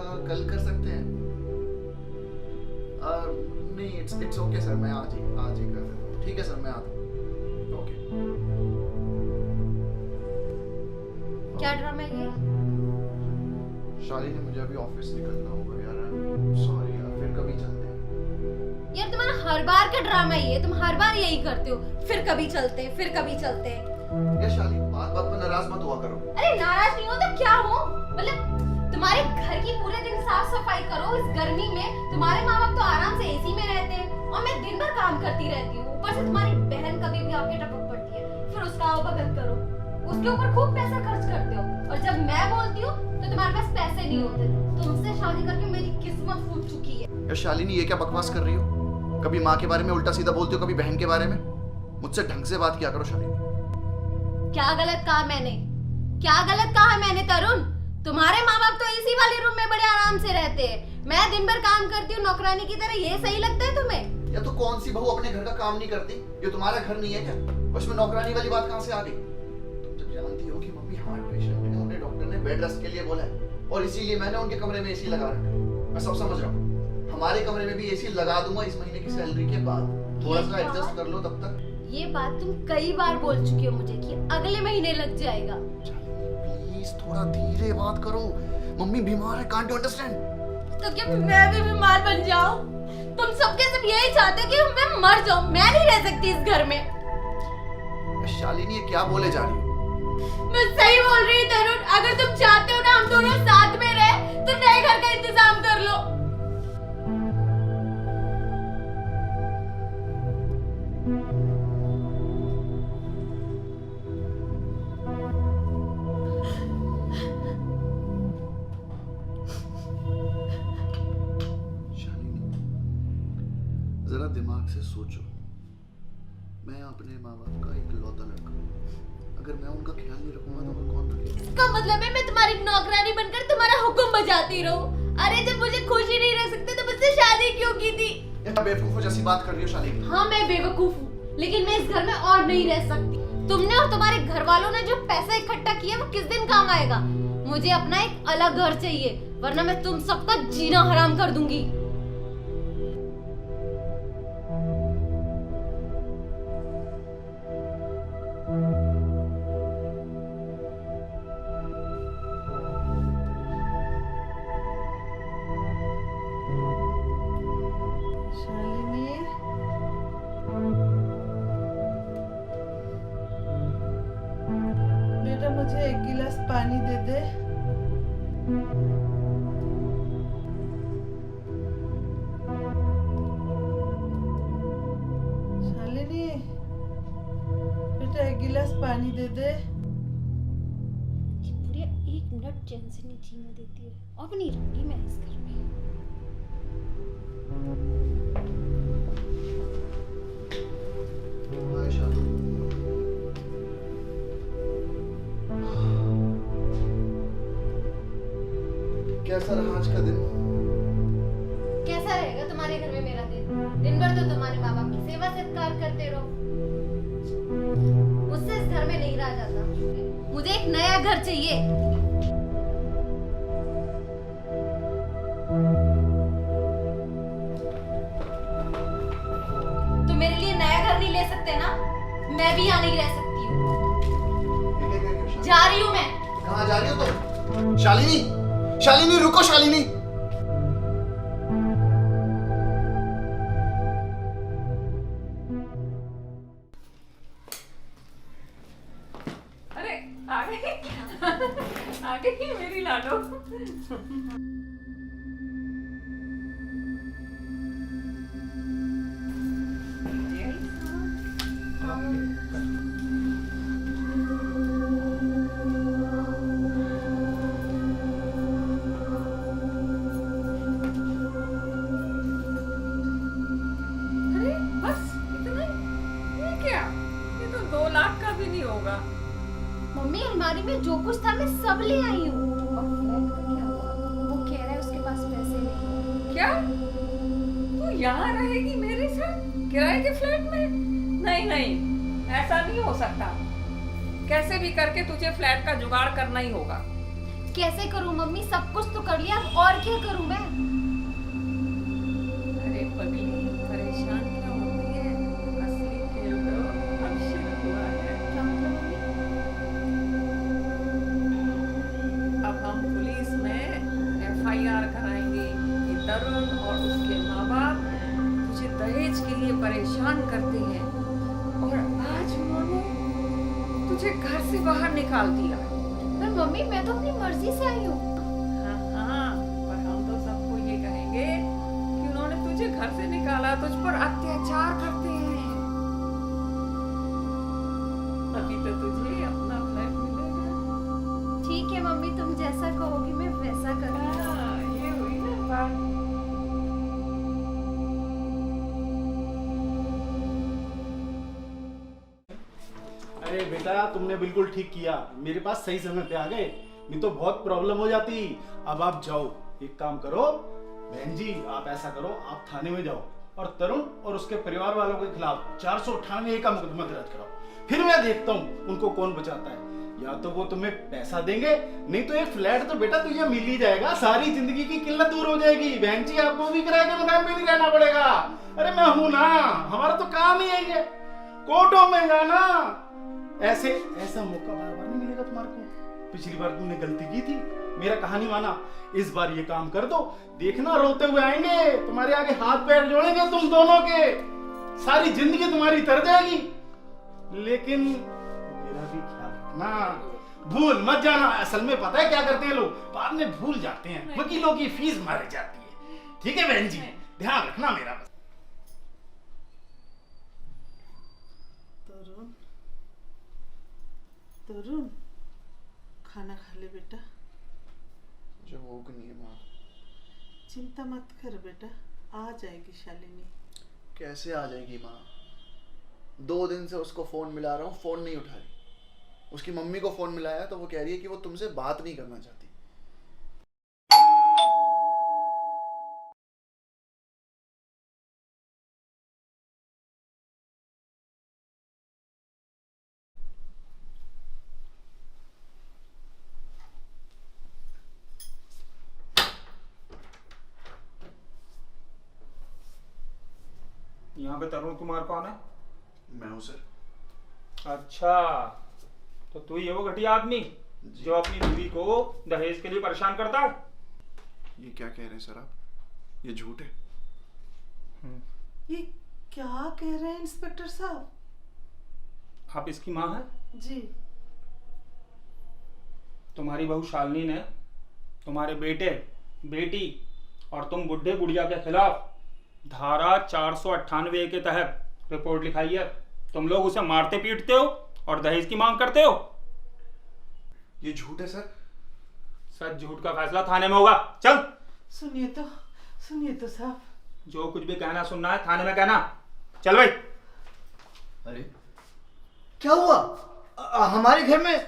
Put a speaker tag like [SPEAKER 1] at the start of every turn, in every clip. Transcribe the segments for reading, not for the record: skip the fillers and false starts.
[SPEAKER 1] कल कर सकते हैं। नहीं, इट्स ओके सर, मैं आज ही कर देता हूँ। ठीक है सर, मैं आता हूँ। ओके।
[SPEAKER 2] क्या ड्रामा है ये?
[SPEAKER 1] शालिनी, मुझे अभी ऑफिस निकलना होगा यार। सॉरी यार, फिर कभी चलते हैं।
[SPEAKER 2] यार तुम्हारा हर बार का ड्रामा ही है, तुम हर बार यही करते हो, फिर कभी चलते हैं, फिर कभी चलते हैं।
[SPEAKER 1] यार शालिनी, बात बात पर नाराज मत हुआ करो।
[SPEAKER 2] अरे नाराज नहीं हो तो क्या हो, मतलब तुम्हारे घर की पूरे दिन साफ सफाई करो इस गर्मी में, तुम्हारे माँ बाप तो आराम से एसी में रहते हैं और मैं दिन भर काम करती रहती हूँ। ऊपर से तुम्हारी बहन कभी भी आके टपक पड़ती है, फिर उसका भगत करो, उसके ऊपर खूब पैसा खर्च करते हो, और जब मैं बोलती हूँ तो तुम्हारे पास पैसे नहीं होते। तुमसे शादी करके मेरी किस्मत फूट चुकी है।
[SPEAKER 1] यार शालिनी, ये क्या बकवास कर रही हो? कभी माँ के बारे में उल्टा सीधा बोलती हो, कभी बहन के बारे में। मुझसे ढंग से बात किया करो शालिनी।
[SPEAKER 2] क्या गलत कहा मैंने? क्या गलत कहा मैंने तरुण? तुम्हारे माँ बाप तो एसी वाले रूम में बड़े आराम से रहते हैं, मैं दिन भर काम करती हूँ नौकरानी की तरह, ये सही लगता है तुम्हें?
[SPEAKER 1] या तो कौन सी बहू अपने घर का काम नहीं करती? ये तुम्हारा घर नहीं है क्या? उसमें नौकरानी वाली बात कहाँ से आ गई? तुम जब जानती हो कि मम्मी हार्ट पेशेंट है, उन्हें डॉक्टर ने बेड रेस्ट के लिए बोला है, और इसीलिए मैंने उनके कमरे में एसी लगा रखा है। मैं सब समझ रहा हूँ, हमारे कमरे में भी एसी लगा दूंगा इस महीने की सैलरी के बाद। थोड़ा सा एडजस्ट कर लो तब तक।
[SPEAKER 2] ये बात तुम कई बार बोल चुकी हो मुझे कि अगले महीने लग जाएगा।
[SPEAKER 1] प्लीज थोड़ा धीरे बात करो, मम्मी बीमार है, कांट यू अंडरस्टैंड?
[SPEAKER 2] तो क्या मैं भी बीमार बन जाऊं? तुम सबके सब यही चाहते कि मैं मर जाऊं, मैं नहीं रह सकती इस घर में।
[SPEAKER 1] शालिनी, ये क्या बोले जा रही हो?
[SPEAKER 2] मैं सही बोल रही हूँ तरुण, अगर तुम चाहते हो ना हम दोनों साथ में रहे तो नए घर का इंतजाम कर लो।
[SPEAKER 1] जरा दिमाग से सोचो, मैं अपने माँ बाप का इकलौता लड़का हूँ। अगर मैं उनका ख्याल नहीं रखूंगा तो मैं कौन रखेगा?
[SPEAKER 2] इसका मतलब है मैं तुम्हारी नौकरानी बनकर तुम्हारा हुक्म बजाती रहूं? अरे जब मुझे खुशी नहीं रह सकते तो मुझसे शादी क्यों की थी?
[SPEAKER 1] इतना बेवकूफों जैसी बात कर रही हो शालिनी।
[SPEAKER 2] हाँ मैं बेवकूफ हूँ, लेकिन मैं इस घर में और नहीं रह सकती। तुमने और तुम्हारे घर वालों ने जो पैसा इकट्ठा किया वो किस दिन काम आएगा? मुझे अपना एक अलग घर चाहिए, वरना मैं तुम सबका जीना हराम कर दूंगी।
[SPEAKER 3] शालिनी, बेटा मुझे एक गिलास पानी दे दे। शालिनी, बेटा एक गिलास पानी दे दे।
[SPEAKER 2] ये बुढ़िया एक मिनट चैन से नहीं जीने देती है, अब नहीं रहूंगी मैं इस घर में।
[SPEAKER 1] हाय शालू। कैसा रहा आज का दिन?
[SPEAKER 2] कैसा रहेगा तुम्हारे घर में मेरा दिन? दिन भर तो तुम्हारे माँ बाप की सेवा सत्कार करते रहो। मुझसे इस घर में नहीं रहा जाता, मुझे एक नया घर चाहिए। तुम मेरे लिए नया घर नहीं ले सकते ना? मैं भी यहाँ नहीं रह सकती हूँ, जा रही हूँ मैं।
[SPEAKER 1] कहाँ जा रही हो तुम? शालिनी, शालिनी रुको शालिनी।
[SPEAKER 4] अरे आ गई आ गई मेरी लाडो। अरे बस इतना ही? ये क्या, ये तो 2 लाख का भी नहीं होगा।
[SPEAKER 2] मम्मी अलमारी में जो कुछ था मैं सब ले आई हूँ। और फ्लैट का क्या हुआ? वो कह रहा है उसके पास पैसे नहीं।
[SPEAKER 4] क्या तू यहाँ रहेगी मेरे साथ किराए के फ्लैट में? नहीं नहीं, ऐसा नहीं हो सकता। कैसे भी करके तुझे फ्लैट का जुगाड़ करना ही होगा।
[SPEAKER 2] कैसे करूं मम्मी? सब कुछ तो कर लिया, अब और क्या करूं मैं?
[SPEAKER 4] अरे पगली, परेशान क्यों होती है? असली खेल तो अब शुरू हुआ है।
[SPEAKER 2] क्या मतलब मम्मी?
[SPEAKER 4] अब हम पुलिस में FIR कराएंगे कि तरुण और उसके माँ बाप तुझे दहेज के लिए परेशान करते हैं और आज उन्होंने तुझे घर से बाहर निकाल दिया।
[SPEAKER 2] पर मम्मी मैं तो अपनी मर्जी से आई हूँ।
[SPEAKER 4] हाँ हाँ, पर हम तो सबको ये कहेंगे कि उन्होंने तुझे घर से निकाला, तुझ पर अत्याचार करते हैं। अभी तो तुझे अपना फ्लैट मिलेगा।
[SPEAKER 2] ठीक है मम्मी, तुम जैसा कहोगी मैं वैसा करूँगी।
[SPEAKER 4] हाँ, ये हुई ना बात।
[SPEAKER 5] अरे बेटा, तुमने बिल्कुल ठीक किया, मेरे पास सही समय पे आ गए, नहीं तो बहुत प्रॉब्लम हो जाती। अब आप जाओ, एक काम करो बहन जी, आप ऐसा करो, आप थाने में जाओ और तरुण और उसके परिवार वालों के खिलाफ 498 का मुकदमा दर्ज कराओ। फिर मैं देखता हूँ उनको कौन बचाता है। या तो वो तुम्हें पैसा देंगे, नहीं तो एक फ्लैट तो बेटा तुझे मिल ही जाएगा, सारी जिंदगी की किल्लत दूर हो जाएगी। बहन जी, आपको भी किराए के मकान पे नहीं रहना पड़ेगा। अरे मैं हूं ना, हमारा तो काम ही है, कोर्टों में जाना। ऐसा मौका बार बार नहीं मिलेगा तुम्हारे को। पिछली बार तुमने गलती की थी, मेरा कहानी माना, इस बार ये काम कर दो, देखना रोते हुए आएंगे, तुम्हारे आगे हाथ पैर जोड़ेंगे तुम दोनों के, सारी जिंदगी तुम्हारी तर जाएगी। लेकिन मेरा भी ख्याल रखना, भूल मत जाना। असल में पता है क्या करते हैं लोग, बाद में भूल जाते हैं, वकीलों की फीस मारी जाती है। ठीक है बहन जी, ध्यान रखना मेरा।
[SPEAKER 3] तरुण, खाना खा ले बेटा।
[SPEAKER 1] मुझे भूख नहीं है माँ।
[SPEAKER 3] चिंता मत कर बेटा, आ जाएगी शालिनी।
[SPEAKER 1] कैसे आ जाएगी माँ? 2 दिन से उसको फोन मिला रहा हूँ, फोन नहीं उठा रही। उसकी मम्मी को फोन मिलाया तो वो कह रही है कि वो तुमसे बात नहीं करना चाहती।
[SPEAKER 6] यहाँ पे तरुण कुमार कौन है?
[SPEAKER 1] मैं हूँ सर।
[SPEAKER 6] अच्छा, तो तू ही है वो घटिया आदमी जो अपनी बीवी को दहेज के लिए परेशान करता है?
[SPEAKER 1] ये क्या कह रहे हैं सर आप? ये झूठ है।
[SPEAKER 3] ये क्या कह रहे हैं इंस्पेक्टर साहब?
[SPEAKER 6] आप इसकी माँ हैं?
[SPEAKER 3] जी।
[SPEAKER 6] तुम्हारी बहू शालिनी ने तुम्हारे बेटे, बेटी और तुम बुढ़े बुढ़िया के खिलाफ धारा 498 के तहत रिपोर्ट लिखाई है। तुम लोग उसे मारते पीटते हो और दहेज की मांग करते हो।
[SPEAKER 1] ये झूठ है सर।
[SPEAKER 6] सच झूठ का फैसला थाने में होगा। चल।
[SPEAKER 3] सुनिए तो साहब।
[SPEAKER 6] जो कुछ भी कहना सुनना है थाने में कहना। चल भाई।
[SPEAKER 7] अरे क्या हुआ? हमारे घर में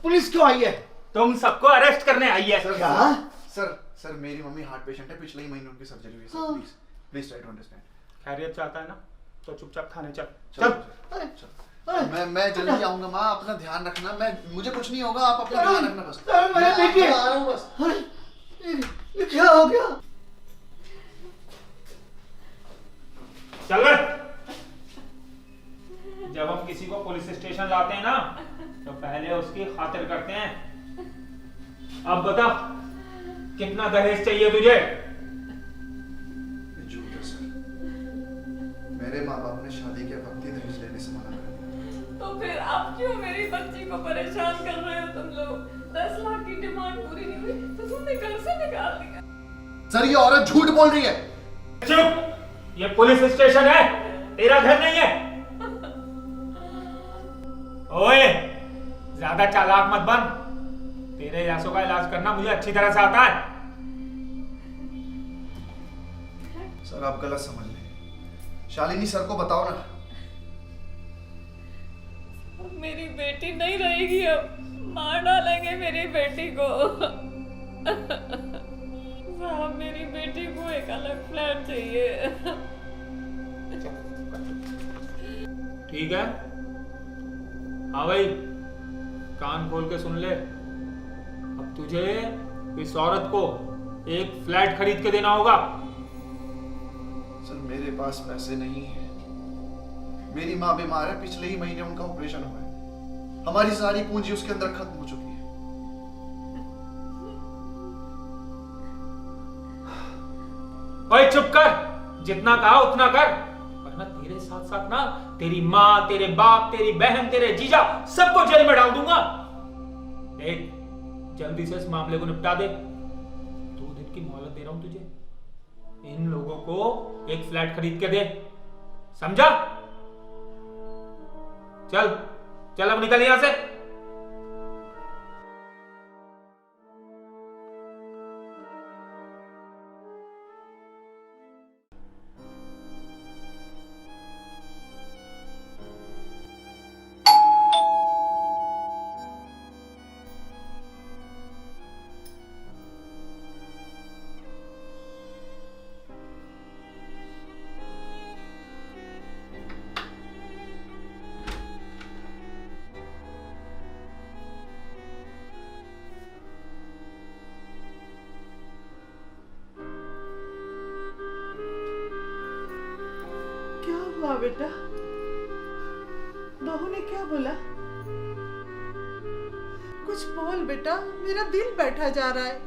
[SPEAKER 7] पुलिस क्यों आई है?
[SPEAKER 6] तुम सबको अरेस्ट करने आई है।
[SPEAKER 1] सर
[SPEAKER 7] क्या?
[SPEAKER 1] सर मेरी मम्मी हार्ट पेशेंट है, पिछले ही महीने उनकी सर्जरी हुई है सर।
[SPEAKER 7] हाँ।
[SPEAKER 1] Please try to understand.
[SPEAKER 6] खैरियत चाहता है ना तो चुपचाप थाने चल।
[SPEAKER 1] चल। मैं जल्दी आऊंगा माँ, अपना ध्यान रखना। मुझे कुछ नहीं होगा, आप अपना ध्यान रखना बस।
[SPEAKER 7] मैं देखिए
[SPEAKER 1] आ रहा हूँ बस।
[SPEAKER 7] ये क्या हो गया?
[SPEAKER 6] चल बे। जब हम किसी को पुलिस स्टेशन लाते हैं ना तो पहले उसकी खातिर करते हैं। अब बता, कितना दहेज चाहिए तुझे?
[SPEAKER 1] ये झूठ है सर। मेरे माँ बाप ने शादी के वक्त ही दहेज लेने से मना कर दिया।
[SPEAKER 4] तो फिर आप क्यों मेरी बच्ची को परेशान कर रहे हो तुम लोग? 10 लाख की डिमांड पूरी नहीं हुई तो तुमने घर से निकाल दिया।
[SPEAKER 1] सर ये औरत झूठ बोल रही है।
[SPEAKER 6] चुप। ये पुलिस स्टेशन है, तेरा घर नहीं है। ओए, ज्यादा चालाक मत बन। तेरे जैसों का इलाज करना मुझे अच्छी तरह से आता है।
[SPEAKER 1] सर आप गलत समझ रहे। शालिनी सर को बताओ ना।
[SPEAKER 4] मेरी बेटी नहीं रहेगी, अब मार डालेंगे मेरी बेटी को। साहब मेरी बेटी को एक अलग फ्लैट चाहिए।
[SPEAKER 6] ठीक है, हाँ भाई, कान खोल के सुन ले। अब तुझे इस औरत को एक फ्लैट खरीद के देना होगा।
[SPEAKER 1] सर मेरे पास पैसे नहीं है, मेरी माँ बीमार है, पिछले ही महीने उनका ऑपरेशन हुआ है, हमारी सारी पूंजी उसके अंदर खत्म हो चुकी है।
[SPEAKER 6] ओए चुप कर, जितना कहा उतना कर, वरना तेरे साथ साथ ना तेरी माँ, तेरे बाप, तेरी बहन, तेरे जीजा सबको जेल में डाल दूंगा। देख जल्दी से इस मामले को निपटा दे, 2 दिन की मोहलत दे रहा हूं तुझे, इन लोगों को एक फ्लैट खरीद के दे, समझा? चल चल अब निकल यहां से।
[SPEAKER 3] क्या हुआ बेटा? बहू ने क्या बोला? कुछ बोल बेटा, मेरा दिल बैठा जा रहा है।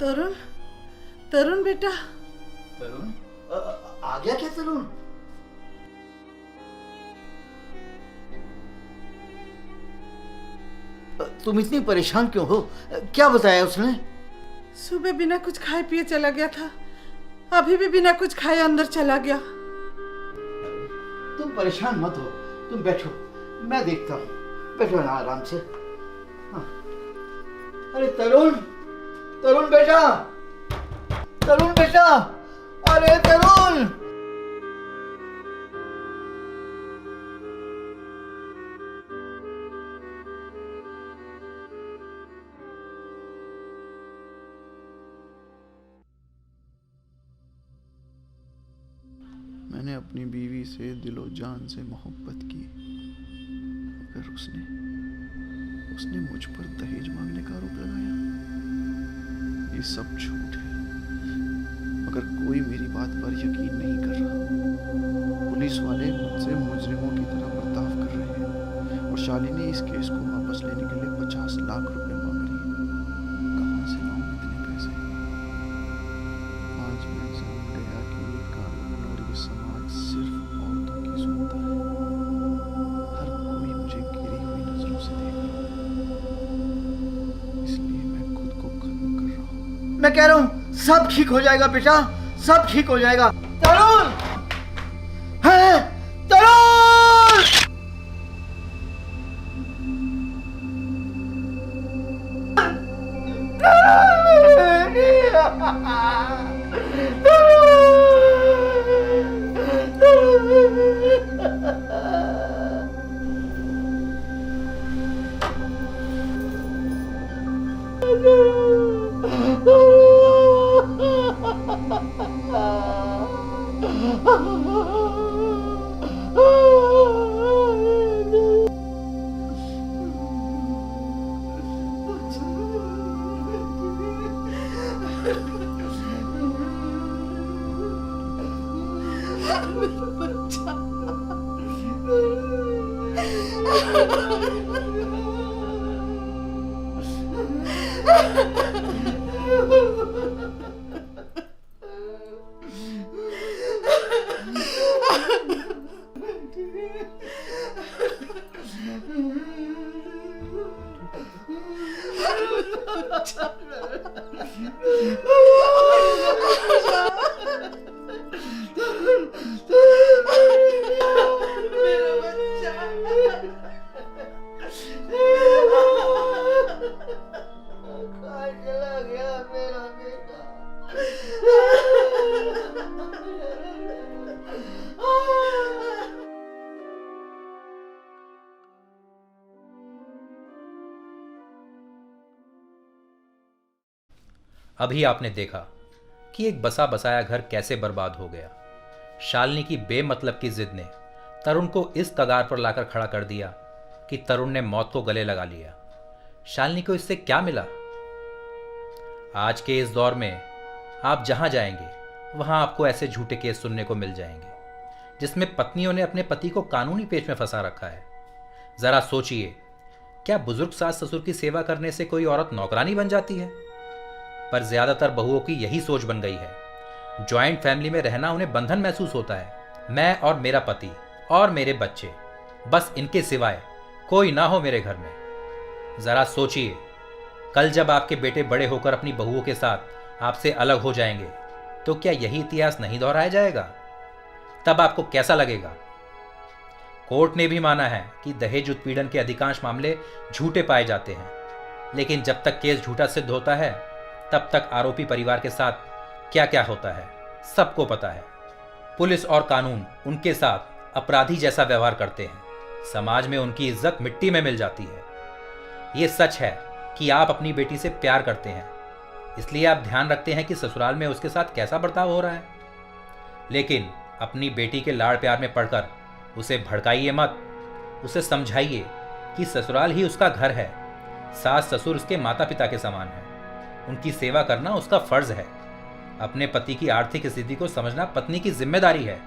[SPEAKER 3] तरुण, तरुण बेटा।
[SPEAKER 7] तरुण? आ गया क्या तरुण? तुम इतनी परेशान क्यों हो? क्या बताया उसने?
[SPEAKER 3] सुबह बिना कुछ खाए पिए चला गया था, अभी भी बिना कुछ खाए अंदर चला गया।
[SPEAKER 7] तुम परेशान मत हो, तुम बैठो, मैं देखता हूँ। बैठो ना आराम से। हाँ। अरे तरुण, तरुण बेटा, तरुण बेटा, अरे तरुण!
[SPEAKER 1] मैंने अपनी बीवी से दिलो जान से मोहब्बत की, मगर उसने मुझ पर दहेज मांगने का आरोप लगाया। ये सब झूठ है, मगर कोई मेरी बात पर यकीन नहीं कर रहा। पुलिस वाले मुझसे मुजरिमों की तरह बर्ताव कर रहे हैं और शालिनी इस केस को वापस लेने के लिए 50 लाख रुपए मांग रही है। कहाँ से लाऊं इतने पैसे? आज मैं जान गया कि ये कानून और ये समाज सिर्फ औरतों की सुनता है। हर कोई मुझे गिरी हुई नजरों से देख रहा है, इसलिए मैं खुद को खत्म कर रहा हूँ।
[SPEAKER 7] मैं कह रहा हूँ सब ठीक हो जाएगा बेटा, सब ठीक हो जाएगा। तरुण है, तरुण!
[SPEAKER 8] अभी आपने देखा कि एक बसा बसाया घर कैसे बर्बाद हो गया। शालिनी की बेमतलब की जिद ने तरुण को इस कगार पर लाकर खड़ा कर दिया कि तरुण ने मौत को गले लगा लिया। शालिनी को इससे क्या मिला? आज के इस दौर में आप जहां जाएंगे वहां आपको ऐसे झूठे केस सुनने को मिल जाएंगे जिसमें पत्नियों ने अपने पति को कानूनी पेच में फंसा रखा है। जरा सोचिए, क्या बुजुर्ग सास ससुर की सेवा करने से कोई औरत नौकरानी बन जाती है? पर ज्यादातर बहुओं की यही सोच बन गई है। जॉइंट फैमिली में रहना उन्हें बंधन महसूस होता है। मैं और मेरा पति और मेरे बच्चे, बस इनके सिवाय कोई ना हो मेरे घर में। जरा सोचिए, कल जब आपके बेटे बड़े होकर अपनी बहुओं के साथ आपसे अलग हो जाएंगे तो क्या यही इतिहास नहीं दोहराया जाएगा? तब आपको कैसा लगेगा? कोर्ट ने भी माना है कि दहेज उत्पीड़न के अधिकांश मामले झूठे पाए जाते हैं, लेकिन जब तक केस झूठा सिद्ध होता है तब तक आरोपी परिवार के साथ क्या क्या होता है सबको पता है। पुलिस और कानून उनके साथ अपराधी जैसा व्यवहार करते हैं। समाज में उनकी इज्जत मिट्टी में मिल जाती है। ये सच है कि आप अपनी बेटी से प्यार करते हैं, इसलिए आप ध्यान रखते हैं कि ससुराल में उसके साथ कैसा बर्ताव हो रहा है। लेकिन अपनी बेटी के लाड़ प्यार में पड़कर उसे भड़काइए मत। उसे समझाइए कि ससुराल ही उसका घर है। सास ससुर उसके माता पिता के समान है। उनकी सेवा करना उसका फर्ज है। अपने पति की आर्थिक स्थिति को समझना पत्नी की जिम्मेदारी है।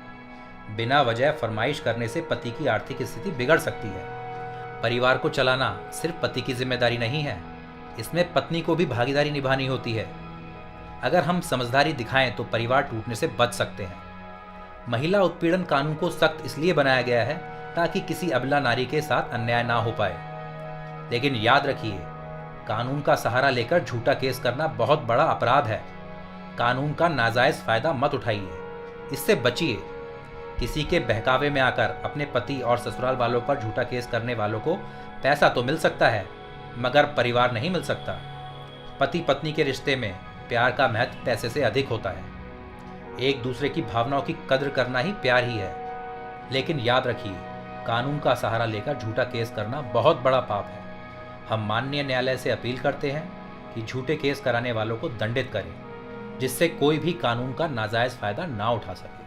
[SPEAKER 8] बिना वजह फरमाइश करने से पति की आर्थिक स्थिति बिगड़ सकती है। परिवार को चलाना सिर्फ पति की जिम्मेदारी नहीं है, इसमें पत्नी को भी भागीदारी निभानी होती है। अगर हम समझदारी दिखाएं तो परिवार टूटने से बच सकते हैं। महिला उत्पीड़न कानून को सख्त इसलिए बनाया गया है ताकि किसी अबला नारी के साथ अन्याय ना हो पाए। लेकिन याद रखिए, कानून का सहारा लेकर झूठा केस करना बहुत बड़ा अपराध है। कानून का नाजायज फायदा मत उठाइए, इससे बचिए। किसी के बहकावे में आकर अपने पति और ससुराल वालों पर झूठा केस करने वालों को पैसा तो मिल सकता है, मगर परिवार नहीं मिल सकता। पति पत्नी के रिश्ते में प्यार का महत्व पैसे से अधिक होता है। एक दूसरे की भावनाओं की कद्र करना ही प्यार ही है। लेकिन याद रखिए, कानून का सहारा लेकर झूठा केस करना बहुत बड़ा पाप है। हम माननीय न्यायालय से अपील करते हैं कि झूठे केस कराने वालों को दंडित करें, जिससे कोई भी कानून का नाजायज फायदा ना उठा सके।